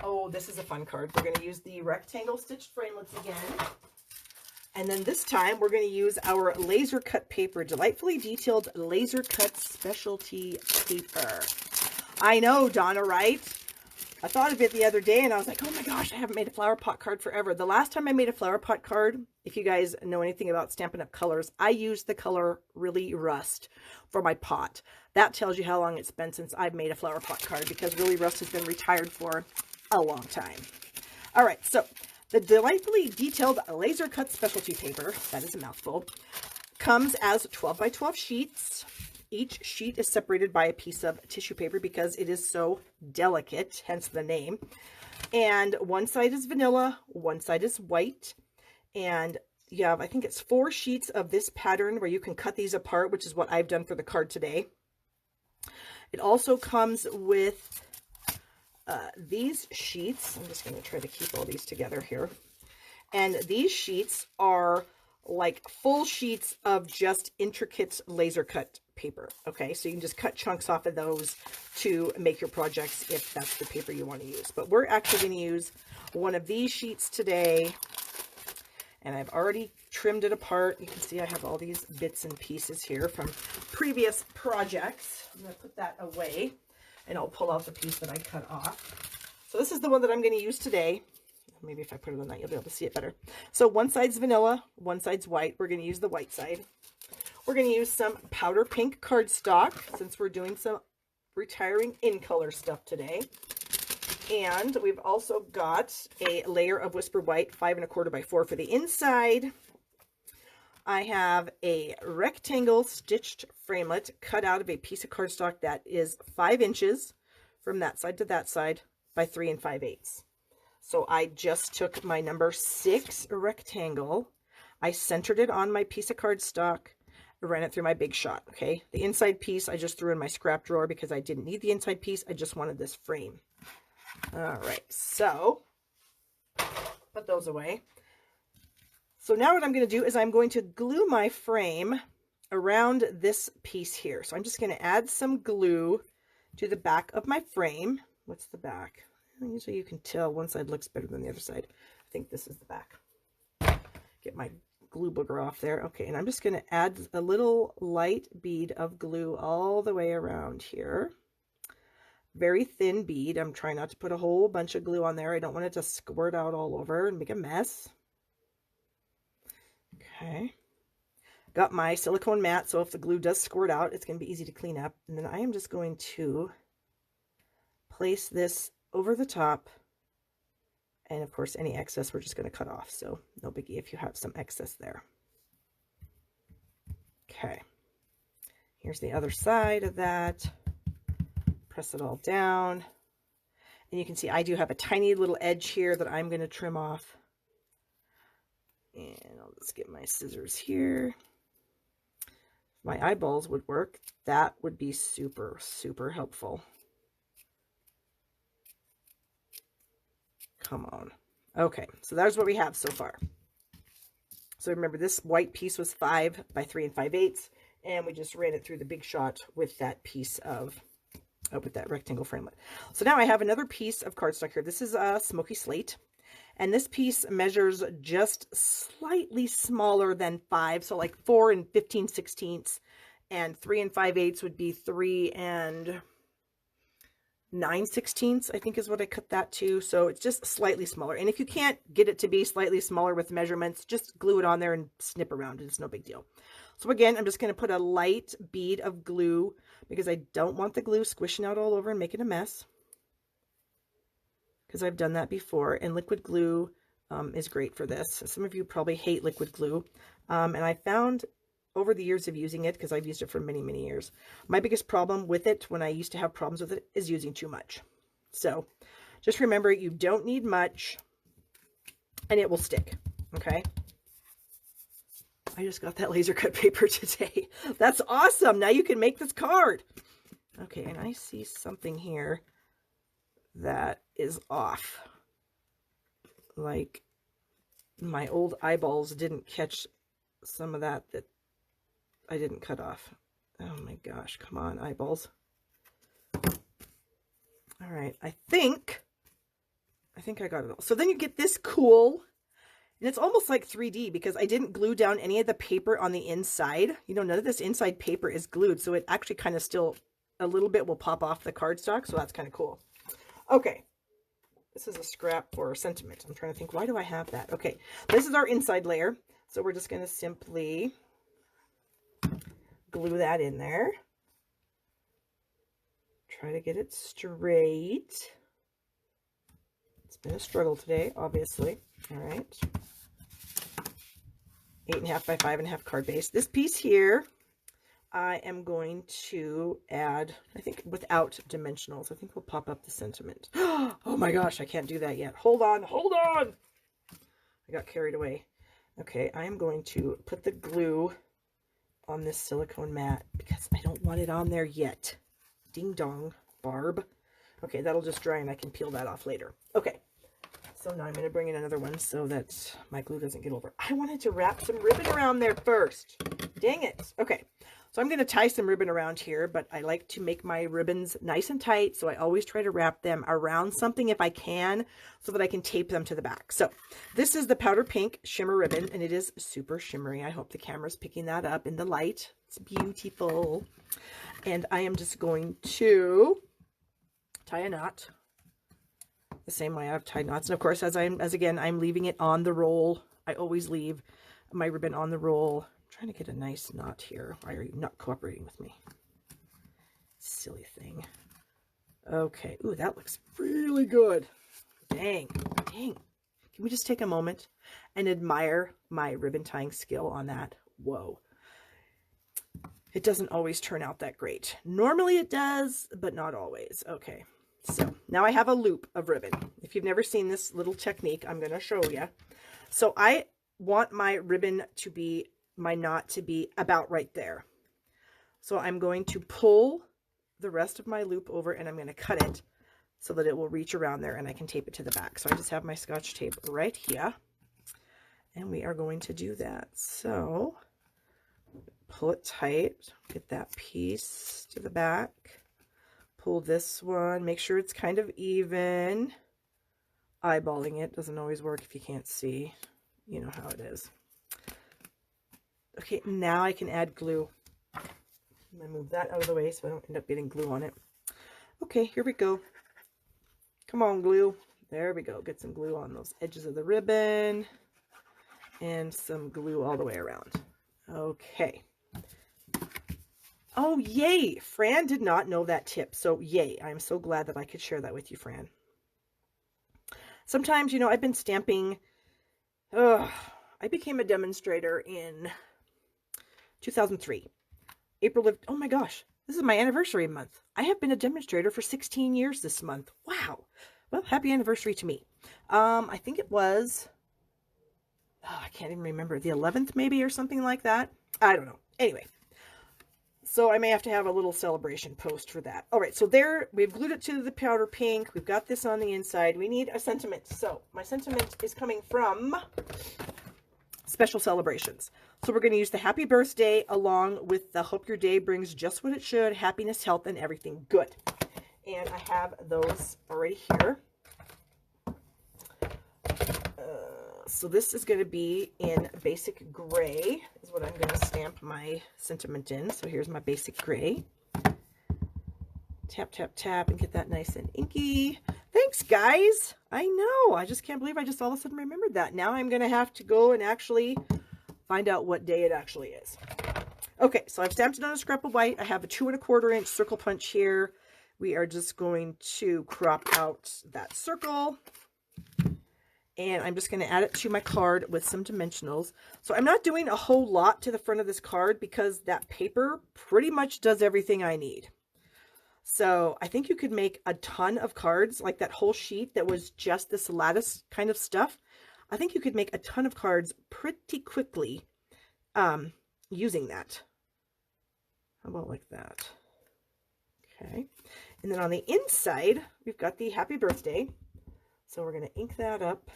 Oh, this is a fun card. We're going to use the rectangle stitched framelits again. And then this time, we're going to use our laser cut paper, delightfully detailed laser cut specialty paper. I know, Donna, right? I thought of it the other day, and I was like, oh my gosh, I haven't made a flower pot card forever. The last time I made a flower pot card, if you guys know anything about Stampin' Up! Colors, I used the color Really Rust for my pot. That tells you how long it's been since I've made a flower pot card, because Really Rust has been retired for a long time. All right, so the delightfully detailed laser cut specialty paper, that is a mouthful, comes as 12 by 12 sheets. Each sheet is separated by a piece of tissue paper because it is so delicate, hence the name. And one side is vanilla, one side is white. And you have, I think it's 4 sheets of this pattern where you can cut these apart, which is what I've done for the card today. It also comes with these sheets. I'm just going to try to keep all these together here. And these sheets are like full sheets of just intricate laser cut paper. Okay, so you can just cut chunks off of those to make your projects if that's the paper you want to use. But we're actually going to use one of these sheets today. And I've already trimmed it apart. You can see I have all these bits and pieces here from previous projects. I'm going to put that away, and I'll pull out the piece that I cut off. So this is the one that I'm going to use today. Maybe if I put it on that, you'll be able to see it better. So one side's vanilla, one side's white. We're going to use the white side. we're going to use some powder pink cardstock since we're doing some retiring in color stuff today. And we've also got a layer of Whisper White 5 1/4 by 4 for the inside. I have a rectangle stitched framelit cut out of a piece of cardstock that is 5 inches from that side to that side by 3 5/8. So I just took my number 6 rectangle, I centered it on my piece of cardstock, I ran it through my Big Shot, okay? The inside piece I just threw in my scrap drawer because I didn't need the inside piece, I just wanted this frame. All right, so put those away. So now what I'm going to do is I'm going to glue my frame around this piece here. So I'm just going to add some glue to the back of my frame. What's the back? Usually you can tell one side looks better than the other side. I think this is the back. Get my glue booger off there. Okay, and I'm just going to add a little light bead of glue all the way around here. Very thin bead. I'm trying not to put a whole bunch of glue on there. I don't want it to squirt out all over and make a mess. Okay. Got my silicone mat, so if the glue does squirt out, it's going to be easy to clean up. And then I am just going to place this over the top. And of course, any excess we're just going to cut off. So no biggie if you have some excess there. Okay. Here's the other side of that. Press it all down. And you can see I do have a tiny little edge here that I'm going to trim off. And I'll just get my scissors here. If my eyeballs would work, that would be super, super helpful. Come on. Okay, so that's what we have so far. So remember, this white piece was 5 by 3 5/8, and we just ran it through the Big Shot with that piece of, with that rectangle framelit. So now I have another piece of cardstock here. This is a Smoky Slate. And this piece measures just slightly smaller than 5, so like 4 15/16, and 3 5/8 would be 3 9/16, I think is what I cut that to. So it's just slightly smaller. And if you can't get it to be slightly smaller with measurements, just glue it on there and snip around it. It's no big deal. So again, I'm just going to put a light bead of glue because I don't want the glue squishing out all over and making a mess. Because I've done that before, and liquid glue is great for this. Some of you probably hate liquid glue, and I found over the years of using it, because I've used it for many, many years, my biggest problem with it when I used to have problems with it is using too much. So just remember, you don't need much, and it will stick, okay? I just got that laser cut paper today. That's awesome. Now you can make this card. Okay, and I see something here that is off. Like my old eyeballs didn't catch some of that I didn't cut off. Oh my gosh, come on, eyeballs. All right, I think I got it all. So then you get this cool, and it's almost like 3D because I didn't glue down any of the paper on the inside. You know, none of this inside paper is glued, so it actually kind of still, a little bit will pop off the cardstock, so that's kind of cool. Okay, this is a scrap for sentiment. I'm trying to think, why do I have that? Okay, this is our inside layer. So we're just going to simply glue that in there. Try to get it straight. It's been a struggle today, obviously. All right. 8.5 by 5.5 card base. This piece here, I am going to add, I think without dimensionals, I think we'll pop up the sentiment. Oh my gosh, I can't do that yet. Hold on, hold on. I got carried away. Okay, I am going to put the glue on this silicone mat because I don't want it on there yet. Ding dong, Barb. Okay, that'll just dry and I can peel that off later. Okay, so now I'm going to bring in another one so that my glue doesn't get over. I wanted to wrap some ribbon around there first. Dang it. Okay, so I'm going to tie some ribbon around here, but I like to make my ribbons nice and tight, so I always try to wrap them around something if I can so that I can tape them to the back. So this is the powder pink shimmer ribbon, and it is super shimmery. I hope the camera's picking that up in the light. It's beautiful. And I am just going to tie a knot the same way I've tied knots. And of course, as again, I'm leaving it on the roll. I always leave my ribbon on the roll. trying to get a nice knot here. Why are you not cooperating with me? Silly thing. Okay. Ooh, that looks really good. Dang. Dang. Can we just take a moment and admire my ribbon tying skill on that? Whoa. It doesn't always turn out that great. Normally it does, but not always. Okay. So now I have a loop of ribbon. If you've never seen this little technique, I'm going to show you. So I want my ribbon to be, my knot to be about right there. So I'm going to pull the rest of my loop over and I'm going to cut it so that it will reach around there and I can tape it to the back. So I just have my Scotch tape right here and we are going to do that. So pull it tight, get that piece to the back, pull this one, make sure it's kind of even. Eyeballing it doesn't always work if you can't see. You know how it is. Okay, now I can add glue. I'm going to move that out of the way so I don't end up getting glue on it. Okay, here we go. Come on, glue. There we go. Get some glue on those edges of the ribbon and some glue all the way around. Okay. Oh, yay. Fran did not know that tip. So yay. I'm so glad that I could share that with you, Fran. Sometimes, you know, I've been stamping. I became a demonstrator in 2003. April of, oh my gosh, this is my anniversary month. I have been a demonstrator for 16 years this month. Wow. Well, happy anniversary to me. I think it was, I can't even remember, the 11th maybe or something like that. I don't know. Anyway, so I may have to have a little celebration post for that. All right, so there, we've glued it to the powder pink. We've got this on the inside. We need a sentiment. So my sentiment is coming from Special Celebrations. So we're going to use the happy birthday along with the hope your day brings just what it should, happiness, health, and everything good. And I have those already here. So this is going to be in basic gray is what I'm going to stamp my sentiment in. So here's my basic gray. Tap, tap, tap, and get that nice and inky. Thanks, guys. I know. I just can't believe I just all of a sudden remembered that. Now I'm going to have to go and actually find out what day it actually is. Okay, so I've stamped it on a scrap of white. I have a 2 1/4 inch circle punch here. We are just going to crop out that circle. And I'm just going to add it to my card with some dimensionals. So I'm not doing a whole lot to the front of this card because that paper pretty much does everything I need. So I think you could make a ton of cards, like that whole sheet that was just this lattice kind of stuff. I think you could make a ton of cards pretty quickly using that. How about like that? Okay. And then on the inside, we've got the happy birthday. So we're going to ink that up.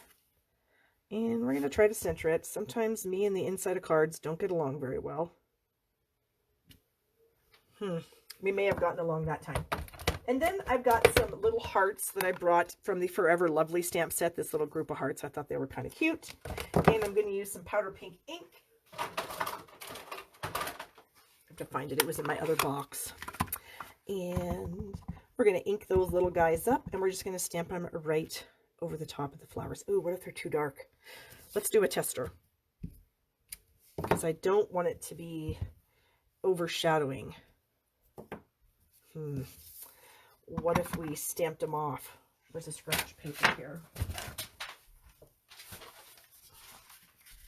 And we're going to try to center it. Sometimes me and the inside of cards don't get along very well. We may have gotten along that time. And then I've got some little hearts that I brought from the Forever Lovely stamp set, this little group of hearts. I thought they were kind of cute. And I'm going to use some powder pink ink. I have to find it. It was in my other box. And we're going to ink those little guys up, and we're just going to stamp them right over the top of the flowers. Ooh, what if they're too dark? Let's do a tester, because I don't want it to be overshadowing. What if we stamped them off? Where's the scratch paper here?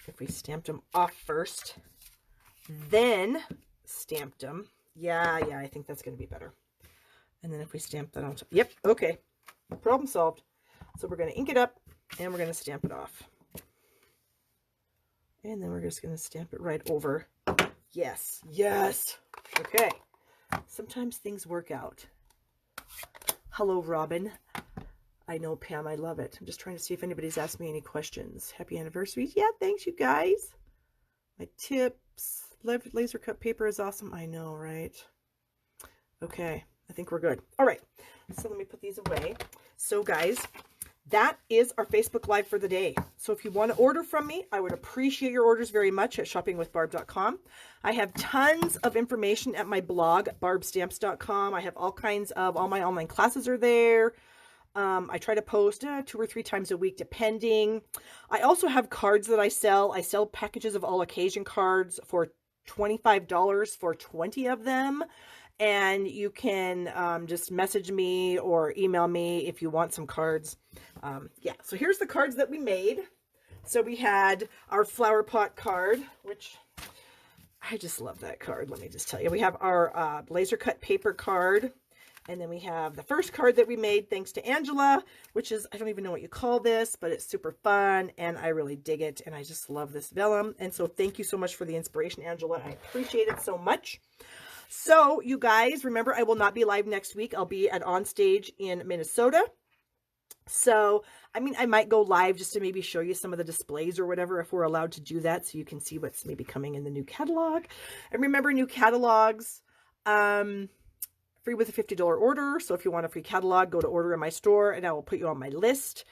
If we stamped them off first, then stamped them. Yeah, I think that's going to be better. And then if we stamp that on top. Yep, okay. Problem solved. So we're going to ink it up, and we're going to stamp it off. And then we're just going to stamp it right over. Yes, yes. Okay. Sometimes things work out. Hello, Robin. I know, Pam, I love it. I'm just trying to see if anybody's asked me any questions. Happy anniversaries. Yeah, thanks, you guys. My tips. Laser cut paper is awesome. I know, right? Okay, I think we're good. All right, so let me put these away. So, guys, that is our Facebook Live for the day. So if you want to order from me, I would appreciate your orders very much at shoppingwithbarb.com. I have tons of information at my blog, barbstamps.com. I have all my online classes are there. I try to post 2 or 3 times a week, depending. I also have cards that I sell. I sell packages of all occasion cards for $25 for 20 of them. And you can just message me or email me if you want some cards. Yeah, so here's the cards that we made. So we had our flower pot card, which I just love that card. Let me just tell you. We have our laser cut paper card. And then we have the first card that we made, thanks to Angela, which is, I don't even know what you call this, but it's super fun, and I really dig it, and I just love this vellum. And so thank you so much for the inspiration, Angela. I appreciate it so much. So you guys, remember, I will not be live next week. I'll be at On Stage in Minnesota. So, I mean, I might go live just to maybe show you some of the displays or whatever, if we're allowed to do that, so you can see what's maybe coming in the new catalog. And remember, new catalogs, free with a $50 order. So if you want a free catalog, go to order in my store and I will put you on my list.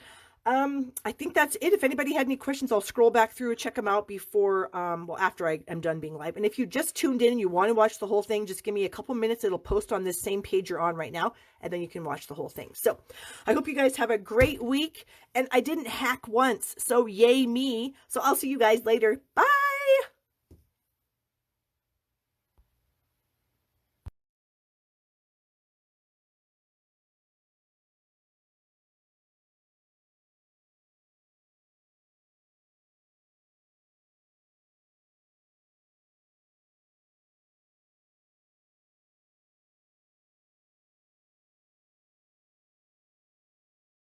I think that's it. If anybody had any questions, I'll scroll back through and check them out before, well, after I am done being live. And if you just tuned in and you want to watch the whole thing, just give me a couple minutes. It'll post on this same page you're on right now, and then you can watch the whole thing. So I hope you guys have a great week. And I didn't hack once, so yay me. So I'll see you guys later. Bye.